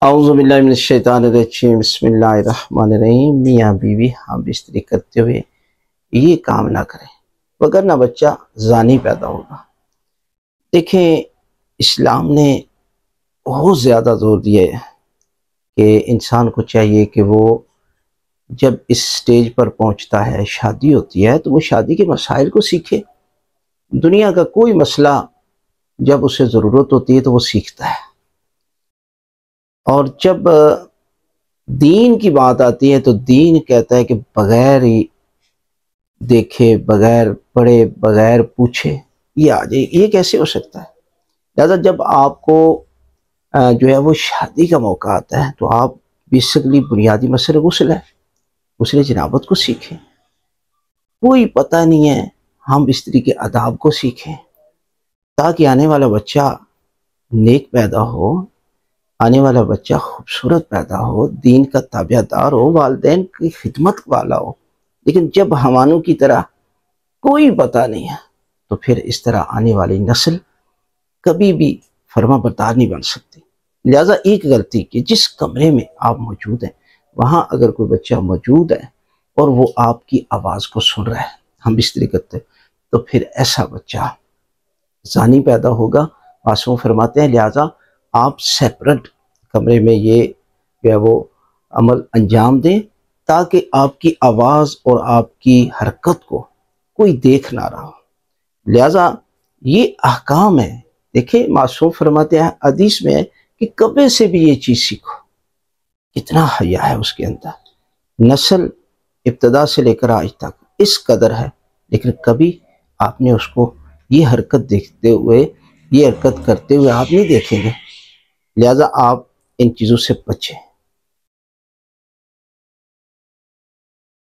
اعوذ باللہ من الشیطان الرجیم، بسم اللہ الرحمن الرحیم۔ میاں بیوی ہم بستری کرتے ہوئے یہ کام نہ کریں وگرنہ بچہ زانی پیدا ہوگا۔ دیکھیں، اسلام نے بہت زیادہ زور دیا ہے کہ انسان کو چاہیے کہ وہ جب اس سٹیج پر پہنچتا ہے، شادی ہوتی ہے، تو وہ شادی کے مسائل کو سیکھے۔ دنیا کا کوئی مسئلہ جب اسے ضرورت ہوتی ہے تو وہ سیکھتا ہے، اور جب دین کی بات آتی ہے تو دین کہتا ہے کہ بغیر ہی دیکھے، بغیر پڑھے، بغیر پوچھے یہ آ جائے، یہ کیسے ہو سکتا ہے؟ لہذا جب آپ کو جو ہے وہ شادی کا موقع آتا ہے تو آپ بیسکلی بنیادی مسئلہ غسل ہے، غسل جنابت کو سیکھیں۔ کوئی پتہ نہیں ہے، ہم بستری کے آداب کو سیکھیں تاکہ آنے والا بچہ نیک پیدا ہو، آنے والا بچہ خوبصورت پیدا ہو، دین کا تابع دار ہو، والدین کی خدمت والا ہو۔ لیکن جب ہمانوں کی طرح کوئی پتہ نہیں ہے تو پھر اس طرح آنے والی نسل کبھی بھی فرما بردار نہیں بن سکتی۔ لہٰذا ایک غلطی کہ جس کمرے میں آپ موجود ہیں وہاں اگر کوئی بچہ موجود ہے اور وہ آپ کی آواز کو سن رہا ہے، ہم بستری کرتے، تو پھر ایسا بچہ زانی پیدا ہوگا۔ معصوم فرماتے ہیں لہٰذا آپ سیپریٹ کمرے میں یہ جو ہے وہ عمل انجام دیں تاکہ آپ کی آواز اور آپ کی حرکت کو کوئی دیکھ نہ رہا ہو۔ لہٰذا یہ احکام ہے۔ دیکھیں، معصوم فرماتے ہیں حدیث میں ہے کہ کبے سے بھی یہ چیز سیکھو۔ کتنا حیا ہے اس کے اندر، نسل ابتدا سے لے کر آج تک اس قدر ہے، لیکن کبھی آپ نے اس کو یہ حرکت دیکھتے ہوئے، یہ حرکت کرتے ہوئے آپ نہیں دیکھیں گے۔ لہٰذا آپ ان چیزوں سے بچیں۔